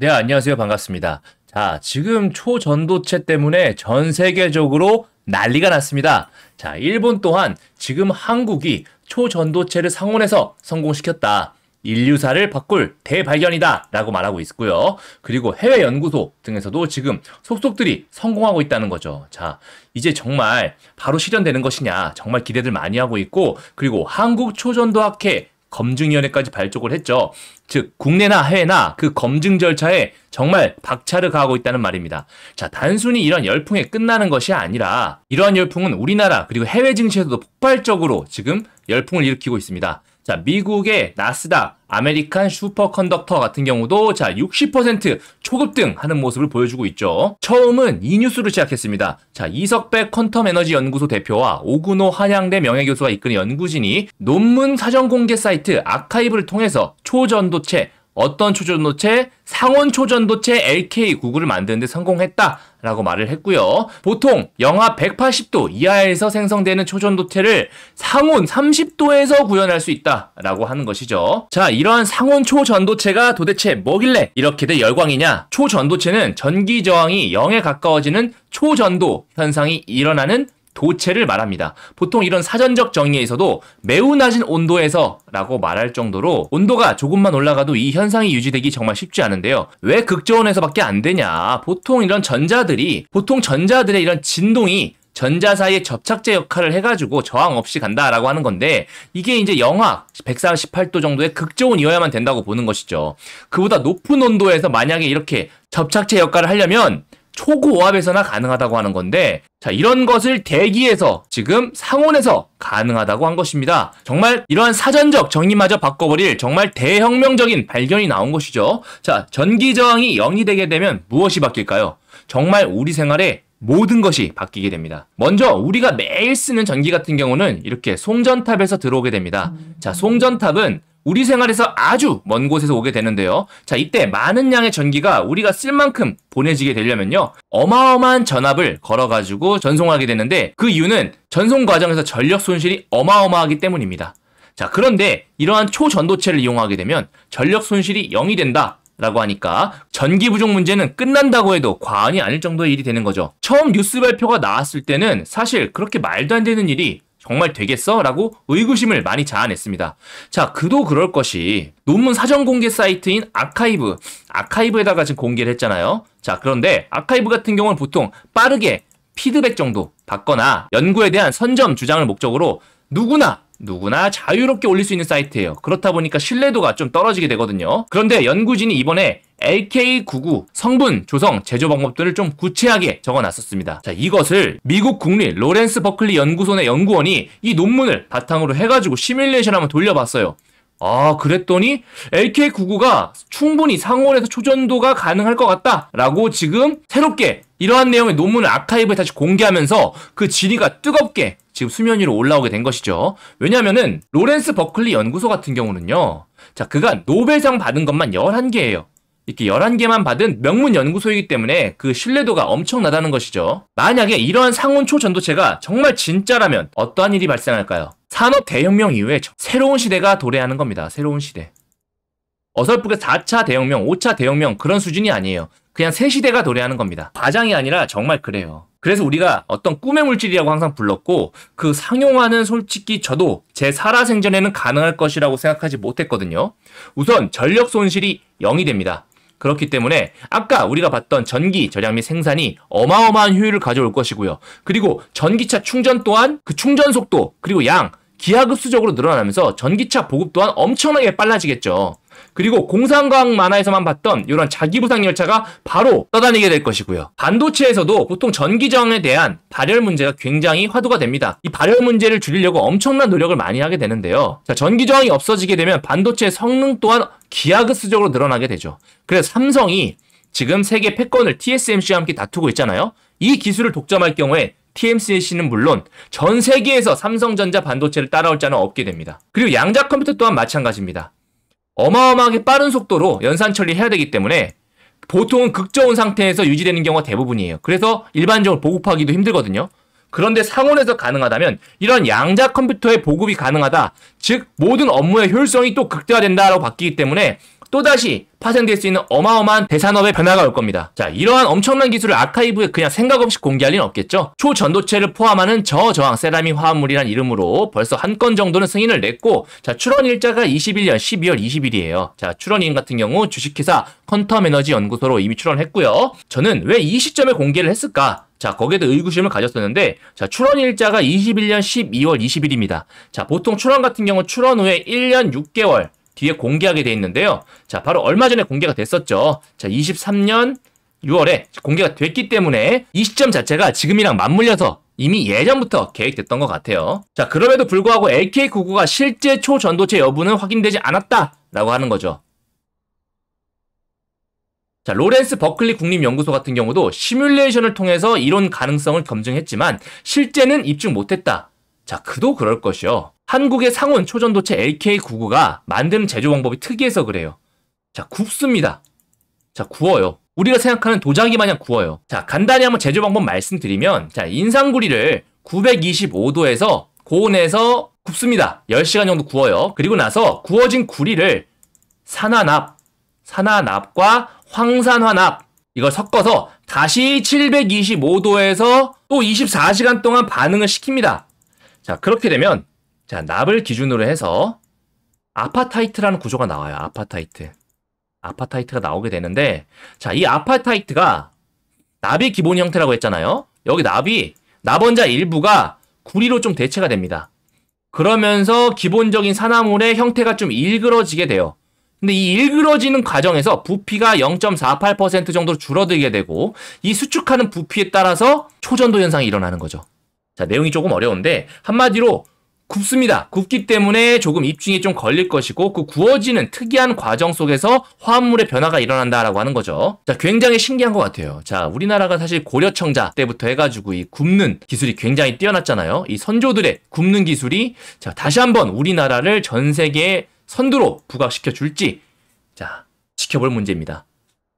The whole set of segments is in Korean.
네, 안녕하세요. 반갑습니다. 자, 지금 초전도체 때문에 전 세계적으로 난리가 났습니다. 자, 일본 또한 지금 한국이 초전도체를 상온에서 성공시켰다. 인류사를 바꿀 대발견이다 라고 말하고 있고요. 그리고 해외 연구소 등에서도 지금 속속들이 성공하고 있다는 거죠. 자, 이제 정말 바로 실현되는 것이냐 정말 기대들 많이 하고 있고, 그리고 한국 초전도학회 검증위원회까지 발족을 했죠. 즉 국내나 해외나 그 검증 절차에 정말 박차를 가하고 있다는 말입니다. 자, 단순히 이런 열풍에 끝나는 것이 아니라 이러한 열풍은 우리나라 그리고 해외 증시에서도 폭발적으로 지금 열풍을 일으키고 있습니다. 자, 미국의 나스닥, 아메리칸 슈퍼컨덕터 같은 경우도 자 60% 초급등하는 모습을 보여주고 있죠. 처음은 이 뉴스로 시작했습니다. 자, 이석배 퀀텀에너지 연구소 대표와 오근호 한양대 명예교수가 이끄는 연구진이 논문 사전 공개 사이트 아카이브를 통해서 초전도체, 어떤 초전도체? 상온 초전도체 LK99를 만드는 데 성공했다라고 말을 했고요. 보통 영하 180도 이하에서 생성되는 초전도체를 상온 30도에서 구현할 수 있다라고 하는 것이죠. 자, 이러한 상온 초전도체가 도대체 뭐길래 이렇게들 열광이냐? 초전도체는 전기 저항이 0에 가까워지는 초전도 현상이 일어나는 도체를 말합니다. 보통 이런 사전적 정의에서도 매우 낮은 온도에서 라고 말할 정도로 온도가 조금만 올라가도 이 현상이 유지되기 정말 쉽지 않은데요. 왜 극저온에서밖에 안 되냐? 보통 전자들의 이런 진동이 전자 사이의 접착제 역할을 해가지고 저항 없이 간다라고 하는 건데, 이게 이제 영하 148도 정도의 극저온이어야만 된다고 보는 것이죠. 그보다 높은 온도에서 만약에 이렇게 접착제 역할을 하려면 초고압에서나 가능하다고 하는 건데, 자, 이런 것을 대기에서 지금 상온에서 가능하다고 한 것입니다. 정말 이러한 사전적 정의마저 바꿔버릴 정말 대혁명적인 발견이 나온 것이죠. 자, 전기 저항이 0이 되게 되면 무엇이 바뀔까요? 정말 우리 생활에 모든 것이 바뀌게 됩니다. 먼저 우리가 매일 쓰는 전기 같은 경우는 이렇게 송전탑에서 들어오게 됩니다. 자, 송전탑은 우리 생활에서 아주 먼 곳에서 오게 되는데요. 자, 이때 많은 양의 전기가 우리가 쓸 만큼 보내지게 되려면요, 어마어마한 전압을 걸어가지고 전송하게 되는데, 그 이유는 전송 과정에서 전력 손실이 어마어마하기 때문입니다. 자, 그런데 이러한 초전도체를 이용하게 되면 전력 손실이 0이 된다 라고 하니까 전기 부족 문제는 끝난다고 해도 과언이 아닐 정도의 일이 되는 거죠. 처음 뉴스 발표가 나왔을 때는 사실 그렇게 말도 안 되는 일이 정말 되겠어? 라고 의구심을 많이 자아냈습니다. 자, 그도 그럴 것이 논문 사전 공개 사이트인 아카이브에다가 지금 공개를 했잖아요. 자, 그런데 아카이브 같은 경우는 보통 빠르게 피드백 정도 받거나 연구에 대한 선점 주장을 목적으로 누구나 자유롭게 올릴 수 있는 사이트예요. 그렇다 보니까 신뢰도가 좀 떨어지게 되거든요. 그런데 연구진이 이번에 LK99 성분, 조성, 제조 방법들을 좀 구체하게 적어놨었습니다. 자, 이것을 미국 국립 로렌스 버클리 연구소 의 연구원이 이 논문을 바탕으로 해가지고 시뮬레이션 한번 돌려봤어요. 아, 그랬더니 LK99가 충분히 상온에서 초전도가 가능할 것 같다라고 지금 새롭게 이러한 내용의 논문을 아카이브에 다시 공개하면서 그 질의가 뜨겁게 지금 수면 위로 올라오게 된 것이죠. 왜냐면은 로렌스 버클리 연구소 같은 경우는요, 자, 그가 노벨상 받은 것만 11개예요. 이렇게 11개만 받은 명문 연구소이기 때문에 그 신뢰도가 엄청나다는 것이죠. 만약에 이러한 상온 초전도체가 정말 진짜라면 어떠한 일이 발생할까요? 산업 대혁명 이후에 새로운 시대가 도래하는 겁니다. 새로운 시대. 어설프게 4차 대혁명, 5차 대혁명 그런 수준이 아니에요. 그냥 새 시대가 도래하는 겁니다. 과장이 아니라 정말 그래요. 그래서 우리가 어떤 꿈의 물질이라고 항상 불렀고, 그 상용화는 솔직히 저도 제 살아생전에는 가능할 것이라고 생각하지 못했거든요. 우선 전력 손실이 0이 됩니다. 그렇기 때문에 아까 우리가 봤던 전기 절약 및 생산이 어마어마한 효율을 가져올 것이고요. 그리고 전기차 충전 또한 그 충전 속도 그리고 양 기하급수적으로 늘어나면서 전기차 보급 또한 엄청나게 빨라지겠죠. 그리고 공상과학 만화에서만 봤던 이런 자기부상 열차가 바로 떠다니게 될 것이고요. 반도체에서도 보통 전기 저항에 대한 발열 문제가 굉장히 화두가 됩니다. 이 발열 문제를 줄이려고 엄청난 노력을 많이 하게 되는데요. 자, 전기 저항이 없어지게 되면 반도체의 성능 또한 기하급수적으로 늘어나게 되죠. 그래서 삼성이 지금 세계 패권을 TSMC와 함께 다투고 있잖아요. 이 기술을 독점할 경우에 TSMC는 물론 전 세계에서 삼성전자 반도체를 따라올 자는 없게 됩니다. 그리고 양자 컴퓨터 또한 마찬가지입니다. 어마어마하게 빠른 속도로 연산 처리해야 되기 때문에 보통은 극저온 상태에서 유지되는 경우가 대부분이에요. 그래서 일반적으로 보급하기도 힘들거든요. 그런데 상온에서 가능하다면 이런 양자 컴퓨터의 보급이 가능하다. 즉 모든 업무의 효율성이 또 극대화된다라고 바뀌기 때문에 또다시 파생될 수 있는 어마어마한 대산업의 변화가 올 겁니다. 자, 이러한 엄청난 기술을 아카이브에 그냥 생각 없이 공개할 리는 없겠죠. 초전도체를 포함하는 저저항 세라믹 화합물이란 이름으로 벌써 한 건 정도는 승인을 냈고, 자, 출원 일자가 21년 12월 20일이에요. 자, 출원인 같은 경우 주식회사 퀀텀 에너지 연구소로 이미 출원했고요. 저는 왜 이 시점에 공개를 했을까? 자, 거기에도 의구심을 가졌었는데, 자, 출원 일자가 21년 12월 20일입니다. 자, 보통 출원 같은 경우 출원 후에 1년 6개월 뒤에 공개하게 돼 있는데요. 자, 바로 얼마 전에 공개가 됐었죠. 자, 23년 6월에 공개가 됐기 때문에 이 시점 자체가 지금이랑 맞물려서 이미 예전부터 계획됐던 것 같아요. 자, 그럼에도 불구하고 LK99가 실제 초전도체 여부는 확인되지 않았다라고 하는 거죠. 자, 로렌스 버클리 국립연구소 같은 경우도 시뮬레이션을 통해서 이론 가능성을 검증했지만 실제는 입증 못했다. 자, 그도 그럴 것이요. 한국의 상온 초전도체 LK99가 만드는 제조 방법이 특이해서 그래요. 자, 굽습니다. 자, 구워요. 우리가 생각하는 도자기 마냥 구워요. 자, 간단히 한번 제조 방법 말씀드리면, 자, 인상구리를 925도에서 고온에서 굽습니다. 10시간 정도 구워요. 그리고 나서 구워진 구리를 산화납과 황산화납 이걸 섞어서 다시 725도에서 또 24시간 동안 반응을 시킵니다. 자, 그렇게 되면 자, 납을 기준으로 해서 아파타이트라는 구조가 나와요. 아파타이트가 나오게 되는데, 자, 이 아파타이트가 납이 기본 형태라고 했잖아요. 여기 납원자 일부가 구리로 좀 대체가 됩니다. 그러면서 기본적인 산화물의 형태가 좀 일그러지게 돼요. 근데 이 일그러지는 과정에서 부피가 0.48% 정도로 줄어들게 되고, 이 수축하는 부피에 따라서 초전도 현상이 일어나는 거죠. 자, 내용이 조금 어려운데 한마디로 굽습니다. 굽기 때문에 조금 입증이 좀 걸릴 것이고, 그 구워지는 특이한 과정 속에서 화합물의 변화가 일어난다라고 하는 거죠. 자, 굉장히 신기한 것 같아요. 자, 우리나라가 사실 고려청자 때부터 해가지고 이 굽는 기술이 굉장히 뛰어났잖아요. 이 선조들의 굽는 기술이 자, 다시 한번 우리나라를 전 세계의 선두로 부각시켜 줄지, 자, 지켜볼 문제입니다.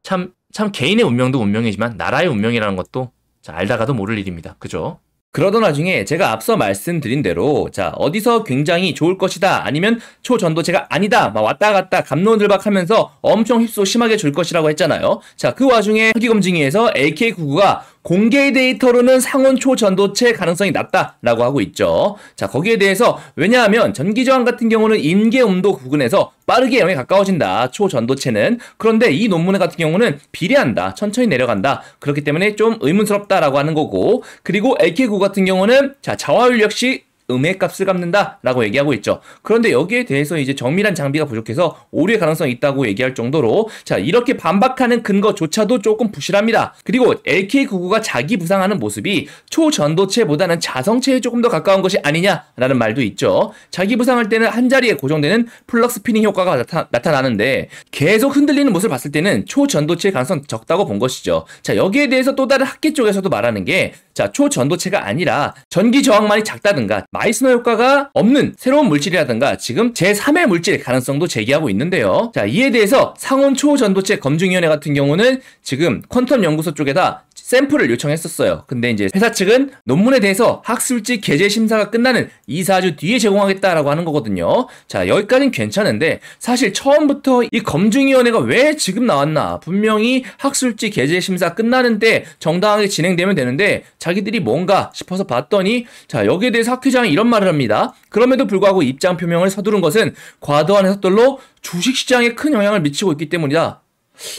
참 개인의 운명도 운명이지만 나라의 운명이라는 것도 자, 알다가도 모를 일입니다. 그죠? 그러던 와중에 제가 앞서 말씀드린 대로 자, 어디서 굉장히 좋을 것이다 아니면 초전도체가 아니다 막 왔다 갔다 갑론을박하면서 엄청 휩소 심하게 줄 것이라고 했잖아요. 자, 그 와중에 허기검증위에서 LK99가 공개 데이터로는 상온 초전도체 가능성이 낮다라고 하고 있죠. 자, 거기에 대해서 왜냐하면 전기저항 같은 경우는 임계온도 구근에서 빠르게 0에 가까워진다. 초전도체는. 그런데 이 논문 같은 경우는 비례한다. 천천히 내려간다. 그렇기 때문에 좀 의문스럽다라고 하는 거고, 그리고 LK99 같은 경우는 자, 자화율 역시 음의 값을 갚는다 라고 얘기하고 있죠. 그런데 여기에 대해서 이제 정밀한 장비가 부족해서 오류의 가능성이 있다고 얘기할 정도로 자, 이렇게 반박하는 근거조차도 조금 부실합니다. 그리고 LK99가 자기 부상하는 모습이 초전도체보다는 자성체에 조금 더 가까운 것이 아니냐라는 말도 있죠. 자기 부상할 때는 한 자리에 고정되는 플럭 스피닝 효과가 나타나는데 계속 흔들리는 모습을 봤을 때는 초전도체의 가능성 적다고 본 것이죠. 자, 여기에 대해서 또 다른 학계 쪽에서도 말하는 게 자, 초전도체가 아니라 전기 저항만이 작다든가 마이스너 효과가 없는 새로운 물질이라든가 지금 제3의 물질 가능성도 제기하고 있는데요. 자, 이에 대해서 상온 초전도체 검증위원회 같은 경우는 지금 퀀텀 연구소 쪽에다 샘플을 요청했었어요. 근데 이제 회사 측은 논문에 대해서 학술지 게재 심사가 끝나는 2-4주 뒤에 제공하겠다라고 하는 거거든요. 자, 여기까지는 괜찮은데 사실 처음부터 이 검증위원회가 왜 지금 나왔나? 분명히 학술지 게재 심사 끝나는데 정당하게 진행되면 되는데 자기들이 뭔가 싶어서 봤더니 자, 여기에 대해서 학 회장이 이런 말을 합니다. 그럼에도 불구하고 입장 표명을 서두른 것은 과도한 해석들로 주식시장에 큰 영향을 미치고 있기 때문이다.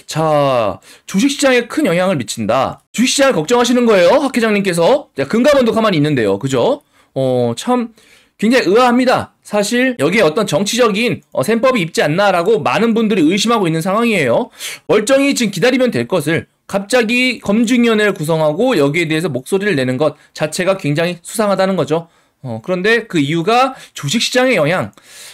자, 주식시장에 큰 영향을 미친다. 주식시장을 걱정하시는 거예요, 학 회장님께서. 자, 금감원도 가만히 있는데요. 그죠? 참 굉장히 의아합니다. 사실 여기에 어떤 정치적인 셈법이 있지 않나라고 많은 분들이 의심하고 있는 상황이에요. 멀쩡히 지금 기다리면 될 것을 갑자기 검증위원회를 구성하고 여기에 대해서 목소리를 내는 것 자체가 굉장히 수상하다는 거죠. 그런데 그 이유가 주식시장의 영향.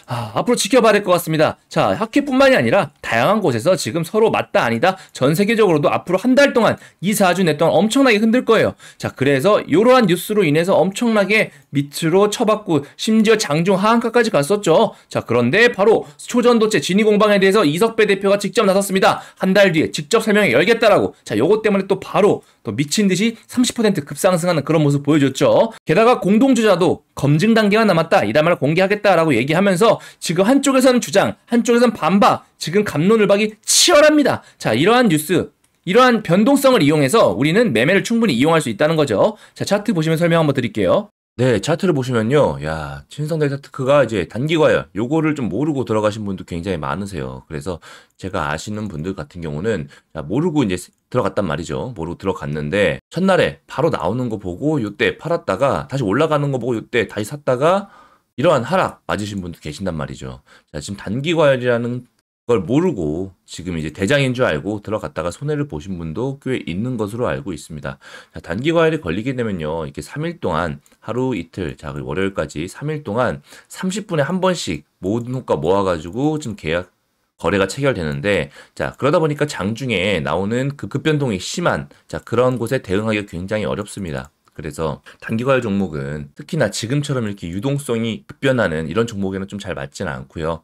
앞으로 지켜봐야 될 것 같습니다. 자, 학회뿐만이 아니라 다양한 곳에서 지금 서로 맞다 아니다 전 세계적으로도 앞으로 한 달 동안 2-4주 내 동안 엄청나게 흔들 거예요. 자, 그래서 이러한 뉴스로 인해서 엄청나게 밑으로 쳐받고 심지어 장중 하한가까지 갔었죠. 자, 그런데 바로 초전도체 진위공방에 대해서 이석배 대표가 직접 나섰습니다. 한 달 뒤에 직접 설명회 열겠다라고. 자, 요것 때문에 또 바로 또 미친 듯이 30% 급상승하는 그런 모습 보여줬죠. 게다가 공동주자도 검증 단계가 남았다. 이 담화를 공개하겠다라고 얘기하면서 지금 한쪽에서는 주장, 한쪽에서는 반박, 지금 갑론을박이 치열합니다. 자, 이러한 뉴스, 이러한 변동성을 이용해서 우리는 매매를 충분히 이용할 수 있다는 거죠. 자, 차트 보시면 설명 한번 드릴게요. 네, 차트를 보시면요. 야, 신성델타테크가 이제 단기과열, 요거를 좀 모르고 들어가신 분도 굉장히 많으세요. 그래서 제가 아시는 분들 같은 경우는 자, 모르고 이제 들어갔단 말이죠. 모르고 들어갔는데 첫날에 바로 나오는 거 보고 요때 팔았다가 다시 올라가는 거 보고 요때 다시 샀다가 이러한 하락 맞으신 분도 계신단 말이죠. 자, 지금 단기과열이라는 걸 모르고 지금 이제 대장인 줄 알고 들어갔다가 손해를 보신 분도 꽤 있는 것으로 알고 있습니다. 자, 단기과열이 걸리게 되면요. 이렇게 3일 동안 하루 이틀, 자, 그리고 월요일까지 3일 동안 30분에 한 번씩 모든 호가 모아가지고 좀 계약, 거래가 체결되는데, 자, 그러다 보니까 장중에 나오는 그 급변동이 심한, 자, 그런 곳에 대응하기가 굉장히 어렵습니다. 그래서 단기과열 종목은 특히나 지금처럼 이렇게 유동성이 급변하는 이런 종목에는 좀 잘 맞지는 않고요.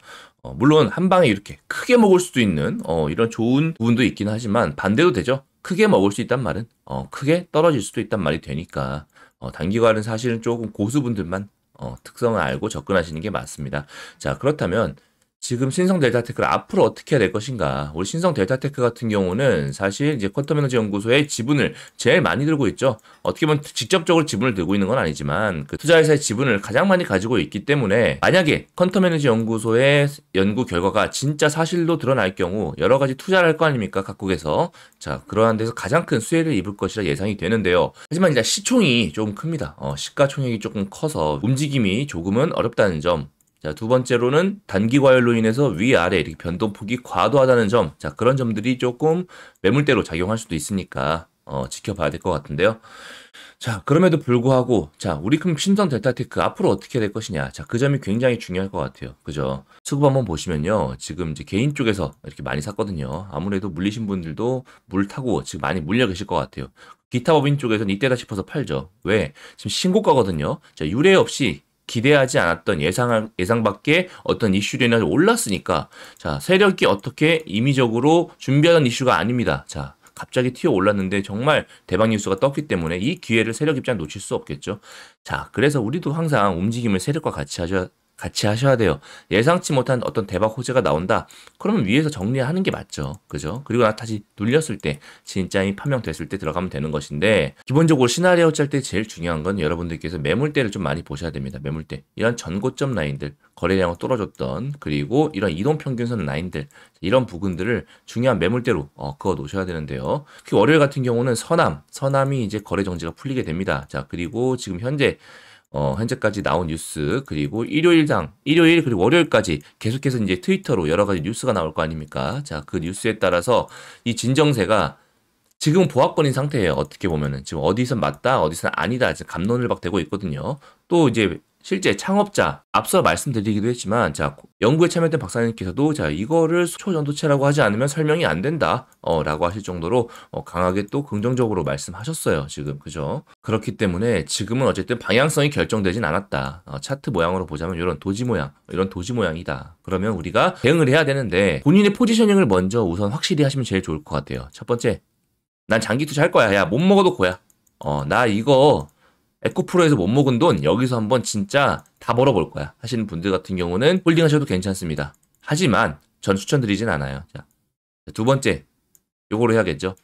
물론 한 방에 이렇게 크게 먹을 수도 있는 이런 좋은 부분도 있긴 하지만 반대도 되죠. 크게 먹을 수 있단 말은 크게 떨어질 수도 있단 말이 되니까 단기과열은 사실은 조금 고수분들만 특성을 알고 접근하시는 게 맞습니다. 자, 그렇다면 지금 신성델타테크를 앞으로 어떻게 해야 될 것인가? 우리 신성델타테크 같은 경우는 사실 이제 쿼텀에너지 연구소의 지분을 제일 많이 들고 있죠. 어떻게 보면 직접적으로 지분을 들고 있는 건 아니지만 그 투자회사의 지분을 가장 많이 가지고 있기 때문에 만약에 쿼텀에너지 연구소의 연구 결과가 진짜 사실로 드러날 경우 여러 가지 투자를 할 거 아닙니까? 각국에서. 자, 그러한 데서 가장 큰 수혜를 입을 것이라 예상이 되는데요. 하지만 이제 시총이 조금 큽니다. 시가총액이 조금 커서 움직임이 조금은 어렵다는 점. 자, 두 번째로는 단기과열로 인해서 위아래 이렇게 변동폭이 과도하다는 점. 자, 그런 점들이 조금 매물대로 작용할 수도 있으니까 지켜봐야 될 것 같은데요. 자, 그럼에도 불구하고 자, 우리 그럼 신성델타테크 앞으로 어떻게 될 것이냐. 자, 그 점이 굉장히 중요할 것 같아요. 그죠? 수급 한번 보시면요. 지금 이제 개인 쪽에서 이렇게 많이 샀거든요. 아무래도 물리신 분들도 물 타고 지금 많이 물려 계실 것 같아요. 기타 법인 쪽에서는 이때다 싶어서 팔죠. 왜? 지금 신고가거든요. 자, 유례 없이 기대하지 않았던 예상 밖에 어떤 이슈로 인해서 올랐으니까 자, 세력이 어떻게 임의적으로 준비하던 이슈가 아닙니다. 자, 갑자기 튀어 올랐는데 정말 대박 뉴스가 떴기 때문에 이 기회를 세력 입장 놓칠 수 없겠죠. 자, 그래서 우리도 항상 움직임을 세력과 같이 하셔야 돼요. 예상치 못한 어떤 대박 호재가 나온다. 그러면 위에서 정리하는 게 맞죠. 그죠? 그리고 다시 눌렸을 때, 진짜이 판명됐을 때 들어가면 되는 것인데, 기본적으로 시나리오 짤 때 제일 중요한 건 여러분들께서 매물대를 좀 많이 보셔야 됩니다. 매물대. 이런 전고점 라인들, 거래량을 뚫어줬던, 그리고 이런 이동평균선 라인들, 이런 부분들을 중요한 매물대로 그어 놓으셔야 되는데요. 특히 월요일 같은 경우는 서남이 이제 거래 정지가 풀리게 됩니다. 자, 그리고 지금 현재까지 나온 뉴스, 그리고 일요일 그리고 월요일까지 계속해서 이제 트위터로 여러 가지 뉴스가 나올 거 아닙니까? 자, 그 뉴스에 따라서 이 진정세가 지금 보합권인 상태예요. 어떻게 보면은. 지금 어디선 맞다, 어디선 아니다. 지금 갑론을박 되고 있거든요. 또 이제 실제 창업자, 앞서 말씀드리기도 했지만, 자, 연구에 참여했던 박사님께서도, 자, 이거를 초전도체라고 하지 않으면 설명이 안 된다, 라고 하실 정도로, 강하게 또 긍정적으로 말씀하셨어요, 지금. 그죠? 그렇기 때문에 지금은 어쨌든 방향성이 결정되진 않았다. 차트 모양으로 보자면 이런 도지 모양이다. 그러면 우리가 대응을 해야 되는데, 본인의 포지셔닝을 먼저 우선 확실히 하시면 제일 좋을 것 같아요. 첫 번째, 난 장기 투자할 거야. 야, 못 먹어도 고야. 나 이거, 에코프로에서 못 먹은 돈 여기서 한번 진짜 다 벌어볼 거야 하시는 분들 같은 경우는 홀딩 하셔도 괜찮습니다. 하지만 전 추천드리진 않아요. 자, 두 번째 요거로 해야겠죠.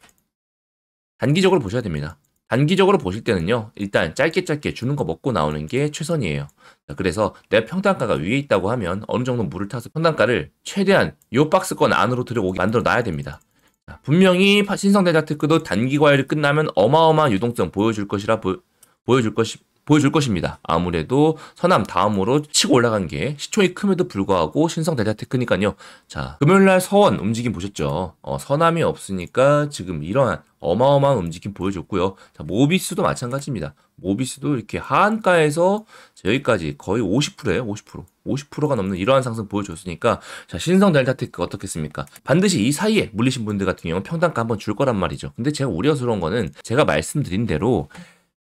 단기적으로 보셔야 됩니다. 단기적으로 보실 때는요. 일단 짧게 주는 거 먹고 나오는 게 최선이에요. 자, 그래서 내 평단가가 위에 있다고 하면 어느 정도 물을 타서 평단가를 최대한 요 박스권 안으로 들어오게 만들어 놔야 됩니다. 자, 분명히 신성대자테크도 단기 과열이 끝나면 어마어마한 유동성 보여줄 것입니다. 아무래도 서남 다음으로 치고 올라간 게 시총이 큼에도 불구하고 신성대자테크니까요. 자, 금요일날 서원 움직임 보셨죠? 서남이 없으니까 지금 이러한 어마어마한 움직임 보여줬고요. 자, 모비스도 마찬가지입니다. 모비스도 이렇게 하한가에서 여기까지 거의 50%예요. 50%가 넘는 이러한 상승 보여줬으니까 자, 신성델타테크 어떻겠습니까? 반드시 이 사이에 물리신 분들 같은 경우는 평단가 한번 줄 거란 말이죠. 근데 제가 우려스러운 거는 제가 말씀드린 대로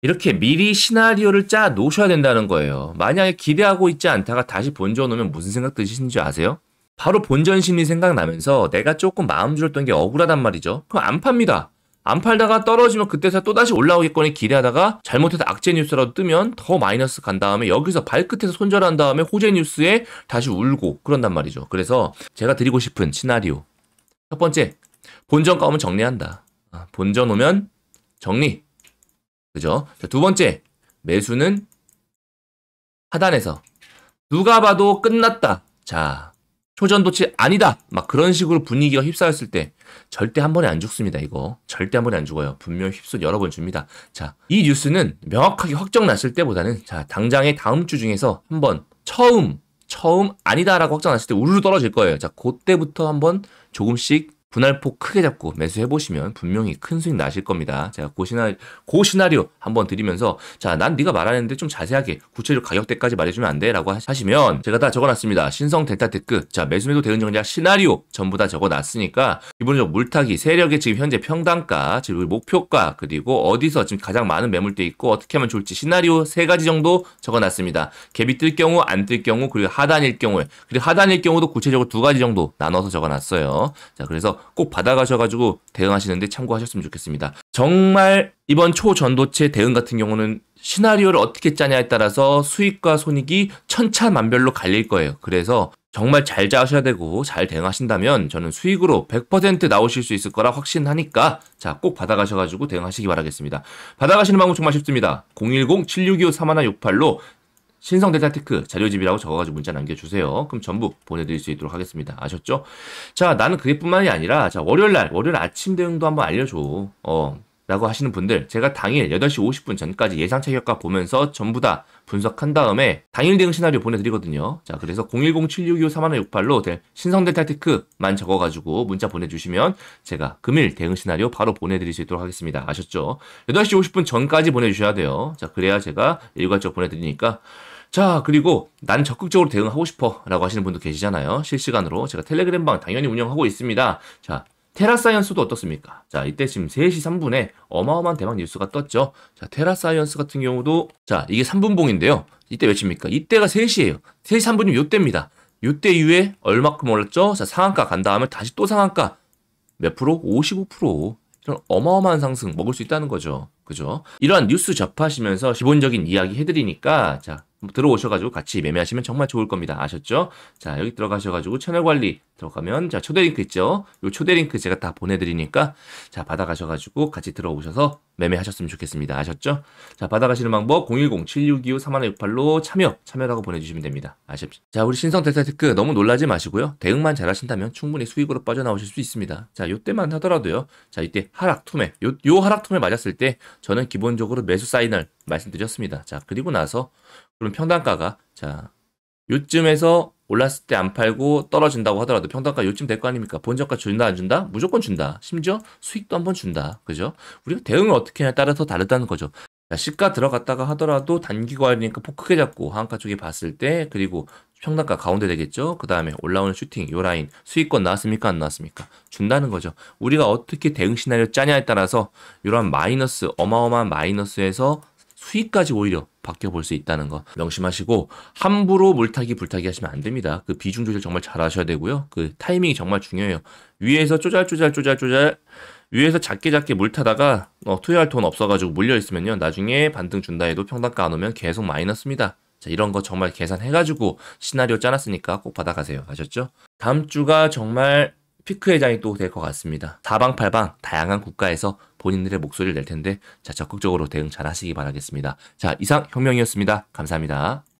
이렇게 미리 시나리오를 짜 놓으셔야 된다는 거예요. 만약에 기대하고 있지 않다가 다시 본전 오면 무슨 생각 드시는지 아세요? 바로 본전 심리 생각나면서 내가 조금 마음 졸였던 게 억울하단 말이죠. 그럼 안 팝니다. 안 팔다가 떨어지면 그때서 또다시 올라오겠거니 기대하다가 잘못해서 악재 뉴스라도 뜨면 더 마이너스 간 다음에 여기서 발끝에서 손절한 다음에 호재 뉴스에 다시 울고 그런단 말이죠. 그래서 제가 드리고 싶은 시나리오. 첫 번째, 본전 가오면 정리한다. 본전 오면 정리. 그죠? 자, 두 번째, 매수는 하단에서. 누가 봐도 끝났다. 자, 초전도치 아니다. 막 그런 식으로 분위기가 휩싸였을 때 절대 한 번에 안 죽습니다. 이거 절대 한 번에 안 죽어요. 분명 휩쓸 여러 번 줍니다. 자, 이 뉴스는 명확하게 확정 났을 때보다는 자, 당장의 다음 주 중에서 한번 처음 아니다라고 확정 났을 때 우르르 떨어질 거예요. 자, 그때부터 한번 조금씩 분할폭 크게 잡고 매수해보시면 분명히 큰 수익 나실 겁니다. 제가 그 시나리오 한번 드리면서 자, 난 네가 말하는데 좀 자세하게 구체적 가격대까지 말해주면 안 돼? 라고 하시면 제가 다 적어놨습니다. 신성 델타테크 자, 매수매도 대응 전략 시나리오 전부 다 적어놨으니까 기본적으로 물타기 세력의 지금 현재 평단가 그리고 목표가 그리고 어디서 지금 가장 많은 매물대 있고 어떻게 하면 좋을지 시나리오 3가지 정도 적어놨습니다. 갭이 뜰 경우 안 뜰 경우 그리고 하단일 경우에 그리고 하단일 경우도 구체적으로 2가지 정도 나눠서 적어놨어요. 자, 그래서 꼭 받아가셔가지고 대응하시는데 참고하셨으면 좋겠습니다. 정말 이번 초전도체 대응 같은 경우는 시나리오를 어떻게 짜냐에 따라서 수익과 손익이 천차만별로 갈릴 거예요. 그래서 정말 잘 짜셔야 되고 잘 대응하신다면 저는 수익으로 100% 나오실 수 있을 거라 확신하니까 자, 꼭 받아가셔가지고 대응하시기 바라겠습니다. 받아가시는 방법 정말 쉽습니다. 010-762-3168로 신성 델타테크 자료집이라고 적어가지고 문자 남겨주세요. 그럼 전부 보내드릴 수 있도록 하겠습니다. 아셨죠? 자, 나는 그게뿐만이 아니라 자, 월요일 아침 대응도 한번 알려줘. 라고 하시는 분들 제가 당일 8시 50분 전까지 예상차 효과 보면서 전부 다 분석한 다음에 당일 대응 시나리오 보내드리거든요. 자, 그래서 010-762-3168로 신성 델타테크만 적어가지고 문자 보내주시면 제가 금일 대응 시나리오 바로 보내드릴 수 있도록 하겠습니다. 아셨죠? 8시 50분 전까지 보내주셔야 돼요. 자, 그래야 제가 일괄적으로 보내드리니까 자, 그리고 난 적극적으로 대응하고 싶어 라고 하시는 분도 계시잖아요. 실시간으로 제가 텔레그램 방 당연히 운영하고 있습니다. 자, 테라사이언스도 어떻습니까? 자, 이때 지금 3시 3분에 어마어마한 대박 뉴스가 떴죠. 자, 테라사이언스 같은 경우도 자, 이게 3분봉인데요. 이때 몇입니까? 이때가 3시예요. 3시 3분이면 요때입니다. 요때 이후에 얼마큼 올랐죠? 자, 상한가 간 다음에 다시 또 상한가 몇 프로? 55%. 이런 어마어마한 상승 먹을 수 있다는 거죠. 그죠? 이러한 뉴스 접하시면서 기본적인 이야기 해드리니까 자, 들어오셔가지고 같이 매매하시면 정말 좋을 겁니다. 아셨죠? 자, 여기 들어가셔가지고 채널 관리 들어가면 자, 초대 링크 있죠? 요 초대 링크 제가 다 보내드리니까 자, 받아가셔가지고 같이 들어오셔서 매매하셨으면 좋겠습니다. 아셨죠? 자, 받아가시는 방법 010-762-3168로 참여라고 보내주시면 됩니다. 아셨죠? 자, 우리 신성 델타테크 너무 놀라지 마시고요. 대응만 잘하신다면 충분히 수익으로 빠져나오실 수 있습니다. 자, 요때만 하더라도요. 자, 이때 하락 투매 요 하락 투매 맞았을 때 저는 기본적으로 매수 사인을 말씀드렸습니다. 자, 그리고 나서 그럼 평단가가 자, 요쯤에서 올랐을 때 안 팔고 떨어진다고 하더라도 평단가 요쯤 될 거 아닙니까? 본저가 준다 안 준다? 무조건 준다. 심지어 수익도 한번 준다. 그죠? 우리가 대응을 어떻게 하냐에 따라서 다르다는 거죠. 자, 시가 들어갔다가 하더라도 단기과이니까 폭 크게 잡고 하한가 쪽에 봤을 때 그리고 평단가 가운데 되겠죠. 그 다음에 올라오는 슈팅 요 라인 수익권 나왔습니까 안 나왔습니까? 준다는 거죠. 우리가 어떻게 대응 시나리오 짜냐에 따라서 이러한 마이너스 어마어마한 마이너스에서 수익까지 오히려 바뀌어 볼 수 있다는 거 명심하시고 함부로 물타기 불타기 하시면 안 됩니다. 그 비중 조절 정말 잘 하셔야 되고요. 그 타이밍이 정말 중요해요. 위에서 쪼잘 위에서 작게 물 타다가 투여할 돈 없어가지고 물려 있으면요. 나중에 반등 준다 해도 평단가 안 오면 계속 마이너스입니다. 자, 이런 거 정말 계산해가지고 시나리오 짜놨으니까 꼭 받아가세요. 아셨죠? 다음 주가 정말 피크 회장이 또 될 것 같습니다. 사방팔방 다양한 국가에서 본인들의 목소리를 낼 텐데 자, 적극적으로 대응 잘 하시기 바라겠습니다. 자, 이상 혁명이었습니다. 감사합니다.